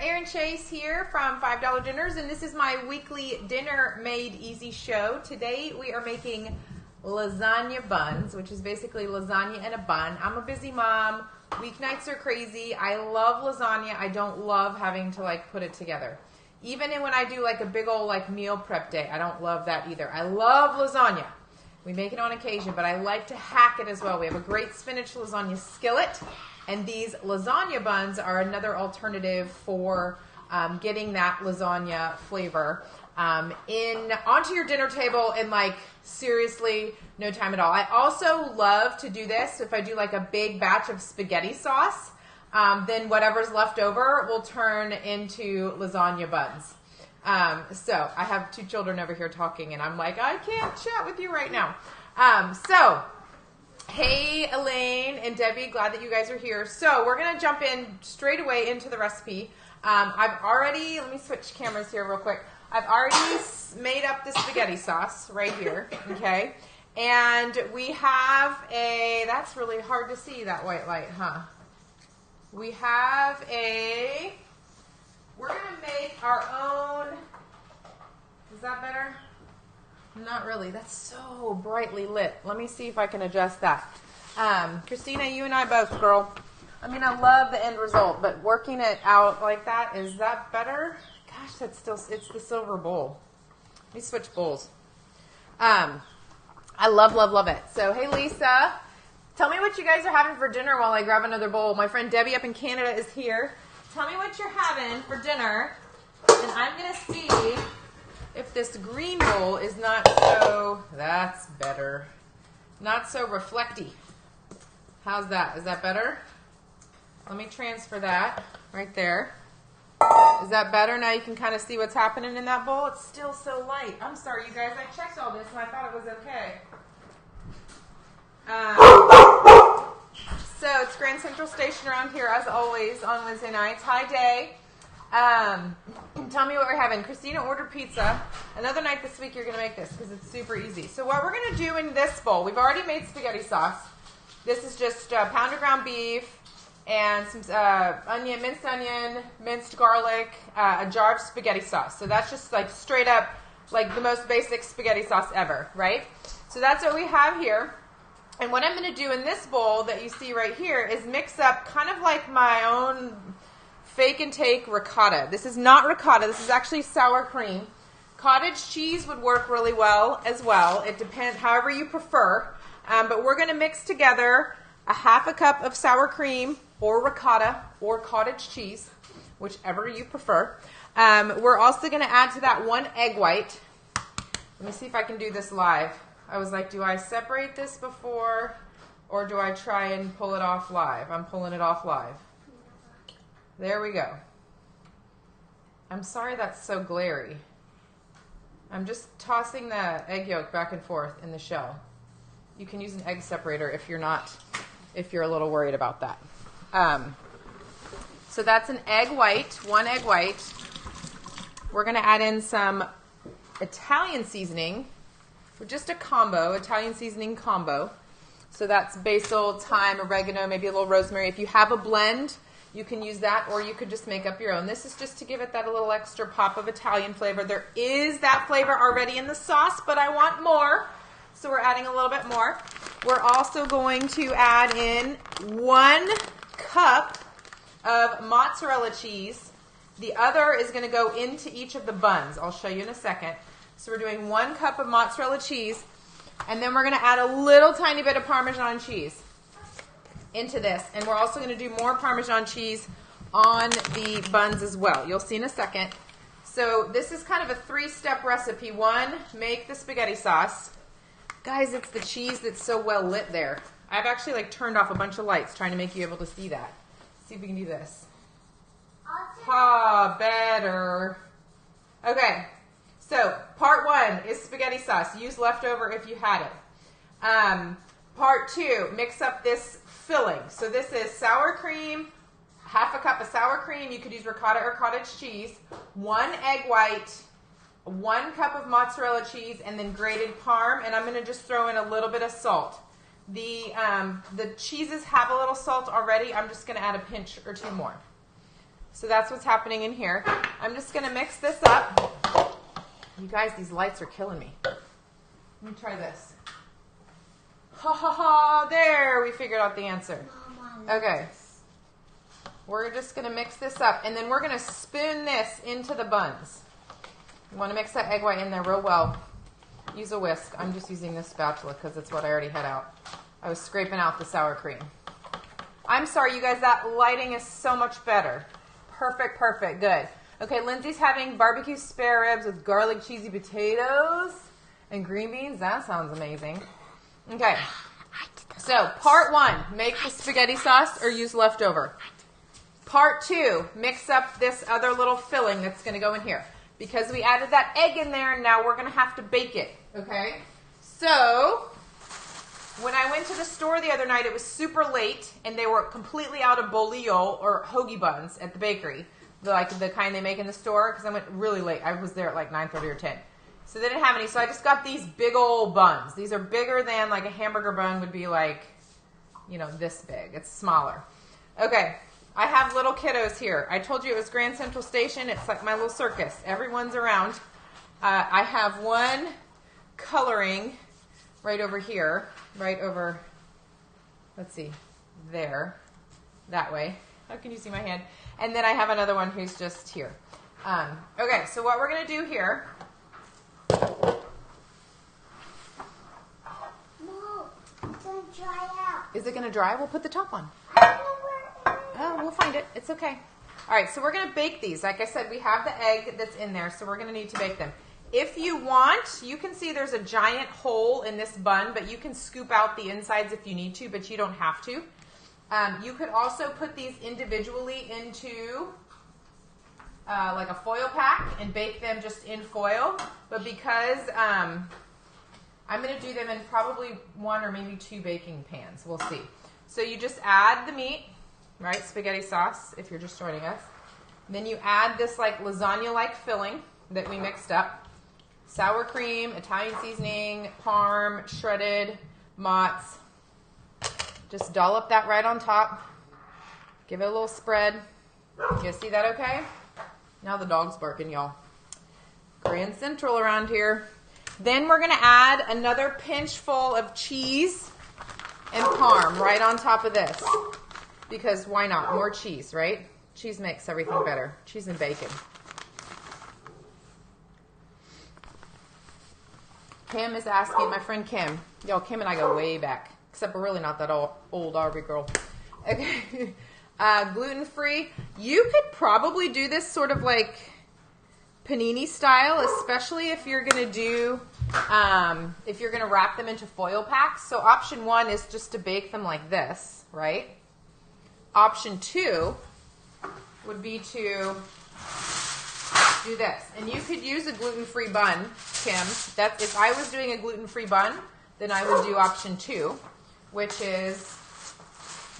Erin Chase here from $5 Dinners, and this is my weekly Dinner Made Easy show. Today we are making lasagna buns, which is basically lasagna and a bun. I'm a busy mom. Weeknights are crazy. I love lasagna. I don't love having to put it together. Even when I do a big old meal prep day, I don't love that either. I love lasagna. We make it on occasion, but I like to hack it as well. We have a great spinach lasagna skillet. And these lasagna buns are another alternative for getting that lasagna flavor onto your dinner in seriously no time at all. I also love to do this if I do a big batch of spaghetti sauce. Then whatever's left over will turn into lasagna buns. So I have two children over here talking, and I'm I can't chat with you right now. Hey, Elaine and Debbie, glad that you guys are here. So we're going to jump in straight away into the recipe. Let me switch cameras here real quick. I've already made up the spaghetti sauce right here, okay? And we have that's really hard to see, that white light, huh? We're going to make our own, is that better? Not really. That's so brightly lit. Let me see if I can adjust that. Christina, you and I both, girl. I mean, I love the end result, but working it out like that, is that better? Gosh, it's the silver bowl. Let me switch bowls. I love, love, love it. So, hey, Lisa, tell me what you guys are having for dinner while I grab another bowl. My friend Debbie up in Canada is here. Tell me what you're having for dinner, and I'm going to see if this green bowl is not so, that's better, not so reflecty. How's that? Is that better? Let me transfer that right there. Is that better? Now you can kind of see what's happening in that bowl. It's still so light. I'm sorry, you guys. I checked all this and I thought it was okay. So it's Grand Central Station around here, as always, on Wednesday nights. Hi, Day. Tell me what we're having. Christina ordered pizza. Another night this week you're going to make this because it's super easy. So what we're going to do in this bowl, we've already made spaghetti sauce. This is just a pound of ground beef and some minced onion, minced garlic, a jar of spaghetti sauce. So that's just straight up the most basic spaghetti sauce ever, right? So that's what we have here. And what I'm going to do in this bowl that you see right here is mix up kind of my own fake and take ricotta. This is not ricotta. This is actually sour cream. Cottage cheese would work really well as well. It depends, however you prefer. But we're going to mix together a half a cup of sour cream or ricotta or cottage cheese, whichever you prefer. We're also going to add to that one egg white. Let me see if I can do this live. I was do I separate this before or do I try and pull it off live? I'm pulling it off live. There we go. I'm sorry that's so glary. I'm just tossing the egg yolk back and forth in the shell. You can use an egg separator if you're a little worried about that. So that's an egg white, one egg white. We're going to add in some Italian seasoning. For just a combo, Italian seasoning combo. So that's basil, thyme, oregano, maybe a little rosemary. If you have a blend, you can use that, or you could just make up your own. This is just to give it that a little extra pop of Italian flavor. There is that flavor already in the sauce, but I want more, so we're adding a little bit more. We're also going to add in 1 cup of mozzarella cheese. The other is going to go into each of the buns. I'll show you in a second. So we're doing 1 cup of mozzarella cheese, and then we're going to add a little tiny bit of Parmesan cheese into this. And we're also going to do more Parmesan cheese on the buns as well. You'll see in a second. So this is kind of a 3-step recipe. 1, make the spaghetti sauce. Guys, it's the cheese that's so well lit there. I've actually turned off a bunch of lights trying to make you able to see that. Let's see if we can do this. Better. Okay. So, part 1 is spaghetti sauce. Use leftover if you had it. Part 2, mix up this filling. So this is sour cream, half a cup of sour cream. You could use ricotta or cottage cheese. 1 egg white, 1 cup of mozzarella cheese, and then grated parm. And I'm going to just throw in a little bit of salt. The cheeses have a little salt already. I'm just going to add a pinch or 2 more. So that's what's happening in here. I'm just going to mix this up. You guys, these lights are killing me. Let me try this. Ha ha ha, there, we figured out the answer. Okay. We're just going to mix this up, and then we're going to spoon this into the buns. You want to mix that egg white in there real well. Use a whisk. I'm just using this spatula because it's what I already had out. I was scraping out the sour cream. I'm sorry, you guys, that lighting is so much better. Perfect, perfect, good. Okay, Lindsay's having barbecue spare ribs with garlic cheesy potatoes and green beans. That sounds amazing. Okay, so part 1, make the spaghetti sauce or use leftover. Part 2, mix up this other little filling that's going to go in here. Because we added that egg in there, now we're going to have to bake it, okay? So, when I went to the store the other night, it was super late, and they were completely out of bolillo or hoagie buns at the bakery, like the kind they make in the store, because I went really late. I was there at like 9:30 or 10. So they didn't have any, so I just got these big old buns. These are bigger than like a hamburger bun would be like, you know, this big. It's smaller. Okay. I have little kiddos here. I told you it was Grand Central Station. It's like my little circus. Everyone's around. I have one coloring right over here. Right over, let's see, there. That way. How can you see my hand? And then I have another one who's just here. Okay, so what we're going to do here. No, it's going to dry out. Is it going to dry? We'll put the top on. Oh, we'll find it. It's okay. All right, so we're going to bake these. Like I said, we have the egg that's in there, so we're going to need to bake them. If you want, you can see there's a giant hole in this bun, but you can scoop out the insides if you need to, but you don't have to. You could also put these individually into like a foil pack and bake them just in foil. But because I'm going to do them in probably 1 or maybe 2 baking pans. We'll see. So you just add the meat. Right, spaghetti sauce, if you're just joining us. Then you add this like lasagna-like filling that we mixed up. Sour cream, Italian seasoning, parm, shredded, mozz. Just dollop that right on top. Give it a little spread. You see that okay? Now the dog's barking, y'all. Grand Central around here. Then we're going to add another pinch full of cheese and parm right on top of this. Because why not? More cheese, right? Cheese makes everything better. Cheese and bacon. Kim is asking, my friend Kim. Yo, Kim and I go way back. Except we're really not that old, are we, girl? Okay. Gluten-free. You could probably do this sort of like panini style, especially if you're going to do, if you're going to wrap them into foil packs. So option 1 is just to bake them like this, right? Option 2 would be to do this. And you could use a gluten-free bun, Kim. That's, if I was doing a gluten-free bun, then I would do option 2, which is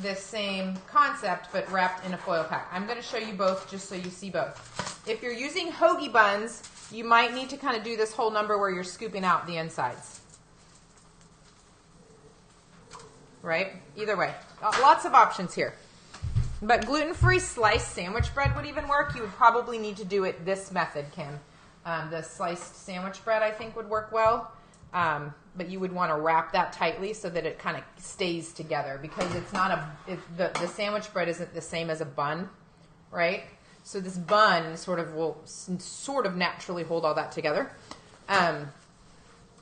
this same concept, but wrapped in a foil pack. I'm going to show you both just so you see both. If you're using hoagie buns, you might need to kind of do this whole number where you're scooping out the insides. Right? Either way. Lots of options here. But gluten-free sliced sandwich bread would even work. You would probably need to do it this method, Kim. The sliced sandwich bread, I think, would work well. But you would want to wrap that tightly so that it kind of stays together, because it's not the sandwich bread isn't the same as a bun, right? So this bun sort of naturally hold all that together. All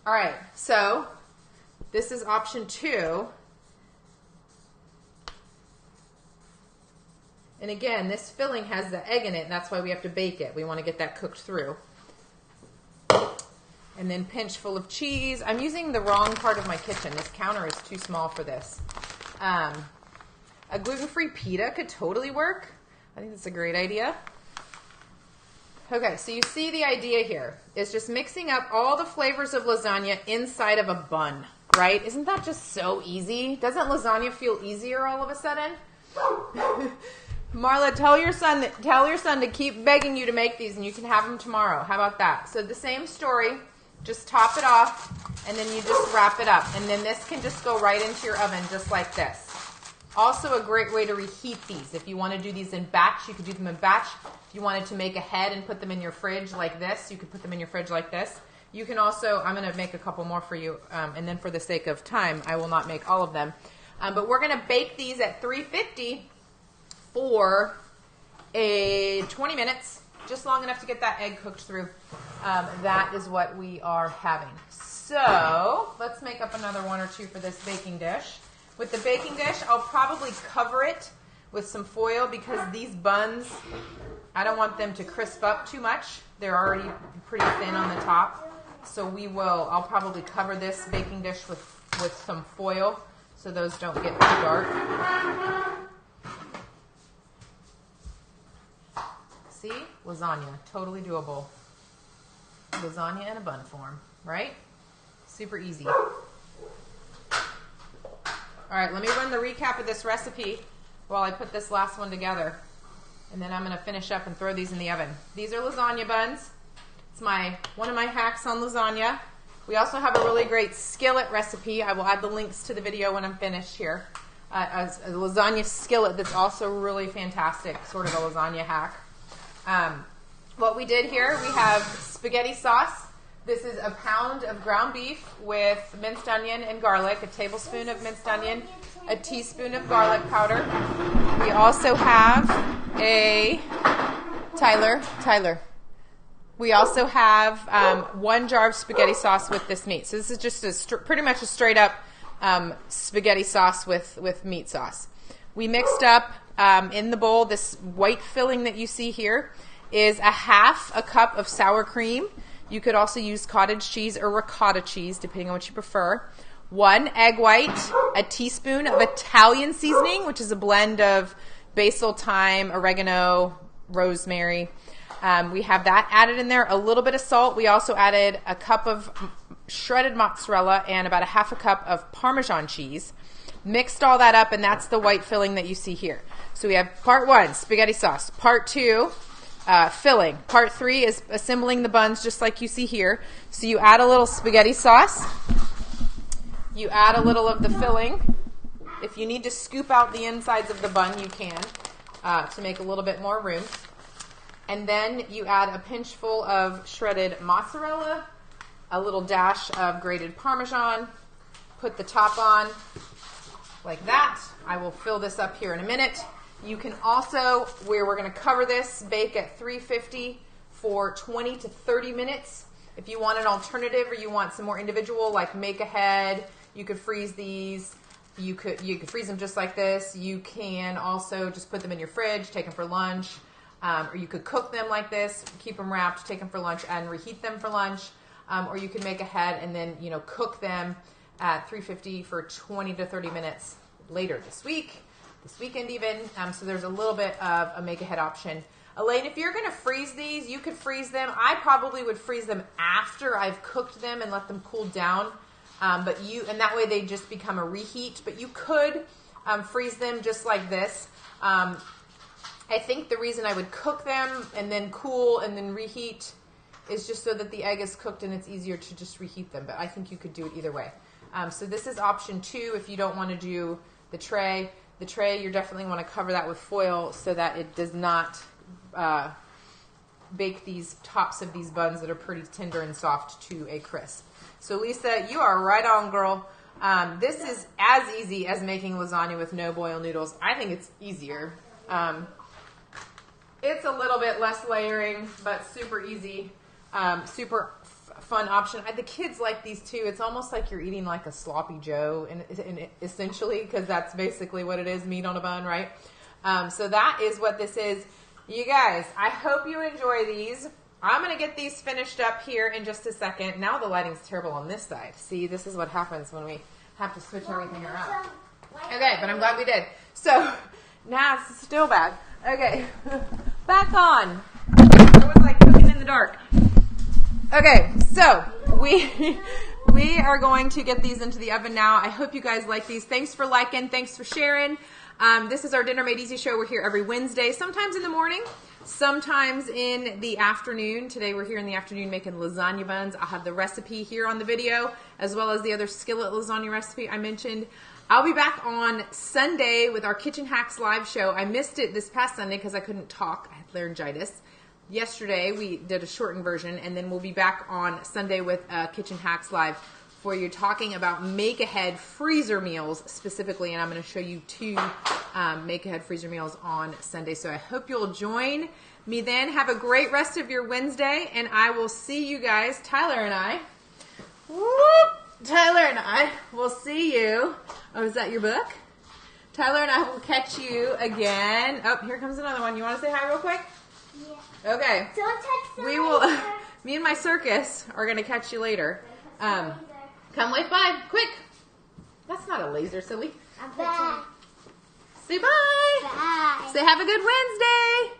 right, so this is option 2. And again, this filling has the egg in it, and that's why we have to bake it. We want to get that cooked through. And then pinch full of cheese. I'm using the wrong part of my kitchen. This counter is too small for this. A gluten-free pita could totally work. I think that's a great idea. Okay, so you see the idea here is just mixing up all the flavors of lasagna inside of a bun, right? Isn't that just so easy? Doesn't lasagna feel easier all of a sudden? Marla, tell your son to keep begging you to make these, and you can have them tomorrow. How about that? So the same story, just top it off, and then you just wrap it up. And then this can just go right into your oven just like this. Also a great way to reheat these. If you want to do these in batch, you could do them in batch. If you wanted to make a head and put them in your fridge like this, you could put them in your fridge like this. You can also, I'm going to make a couple more for you, and then for the sake of time, I will not make all of them. But we're going to bake these at 350 for 20 minutes, just long enough to get that egg cooked through. That is what we are having. So let's make up another one or two for this baking dish. With the baking dish, I'll probably cover it with some foil because these buns, I don't want them to crisp up too much. They're already pretty thin on the top. So I'll probably cover this baking dish with some foil so those don't get too dark. See? Lasagna. Totally doable. Lasagna in a bun form, right? Super easy. All right, let me run the recap of this recipe while I put this last one together. And then I'm going to finish up and throw these in the oven. These are lasagna buns. It's one of my hacks on lasagna. We also have a really great skillet recipe. I will add the links to the video when I'm finished here. A lasagna skillet that's also really fantastic, sort of a lasagna hack. What we did here, we have spaghetti sauce. This is a pound of ground beef with minced onion and garlic, a tablespoon of minced onion, a teaspoon of garlic powder. We also have Tyler. We also have 1 jar of spaghetti sauce with this meat. So this is just pretty much a straight up spaghetti sauce with meat sauce. We mixed up in the bowl, this white filling that you see here is a half a cup of sour cream. You could also use cottage cheese or ricotta cheese, depending on what you prefer. 1 egg white, a teaspoon of Italian seasoning, which is a blend of basil, thyme, oregano, rosemary. We have that added in there. A little bit of salt. We also added a cup of shredded mozzarella and about a half a cup of Parmesan cheese. Mixed all that up, and that's the white filling that you see here. So we have part 1, spaghetti sauce. Part 2, filling. Part 3 is assembling the buns just like you see here. So you add a little spaghetti sauce. You add a little of the filling. If you need to scoop out the insides of the bun, you can to make a little bit more room. And then you add a pinch full of shredded mozzarella, a little dash of grated Parmesan. Put the top on like that. I will fill this up here in a minute. You can also, where we're going to cover this, bake at 350 for 20 to 30 minutes. If you want an alternative or you want some more individual, like make ahead, you could freeze these. You could freeze them just like this. You can also just put them in your fridge, take them for lunch. Or you could cook them like this, keep them wrapped, take them for lunch, and reheat them for lunch. Or you could make ahead and then cook them at 350 for 20 to 30 minutes later this weekend even. So there's a little bit of a make ahead option. Elaine, if you're going to freeze these, you could freeze them. I probably would freeze them after I've cooked them and let them cool down. And that way they just become a reheat. But you could freeze them just like this. I think the reason I would cook them and then cool and then reheat is just so that the egg is cooked and it's easier to just reheat them. But I think you could do it either way. So this is option 2 if you don't want to do the tray. The tray, you definitely want to cover that with foil so that it does not bake these tops of these buns that are pretty tender and soft to a crisp. So Lisa, you are right on, girl. This is as easy as making lasagna with no boil noodles. I think it's easier. It's a little bit less layering, but super easy, super fun option. The kids like these too. It's almost like you're eating like a sloppy Joe, essentially, because that's basically what it is, meat on a bun, right? So that is what this is. You guys, I hope you enjoy these. I'm going to get these finished up here in just a second. Now the lighting's terrible on this side. See, this is what happens when we have to switch everything around. Okay, but I'm glad we did. So, now it's still bad. Okay, back on. It was like cooking in the dark. Okay, so we are going to get these into the oven now. I hope you guys like these. Thanks for liking. Thanks for sharing. This is our Dinner Made Easy show. We're here every Wednesday, sometimes in the morning, sometimes in the afternoon. Today we're here in the afternoon making lasagna buns. I'll have the recipe here on the video, as well as the other skillet lasagna recipe I mentioned. I'll be back on Sunday with our Kitchen Hacks live show. I missed it this past Sunday because I couldn't talk. I had laryngitis. Yesterday we did a shortened version, and then we'll be back on Sunday with Kitchen Hacks live for you, talking about make-ahead freezer meals specifically, and I'm going to show you 2 make-ahead freezer meals on Sunday. So I hope you'll join me then. Have a great rest of your Wednesday, and I will see you guys, Tyler and I. Tyler and I will see you. Oh, is that your book? Tyler and I will catch you again. Oh, here comes another one. You want to say hi real quick? Yeah. Okay. Don't touch the We will. laser. Me and my circus are going to catch you later. Come wave bye, quick. That's not a laser, silly. Bye. Say bye. Bye. Say have a good Wednesday.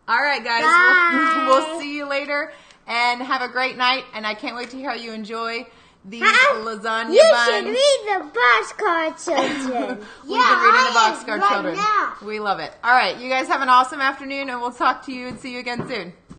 All right, guys. Bye. We'll see you later, and have a great night. And I can't wait to hear how you enjoy these lasagna You buns. should read the boxcar children. We've been reading the I am Boxcar right Children. now. We love it. All right, you guys have an awesome afternoon, and we'll talk to you and see you again soon.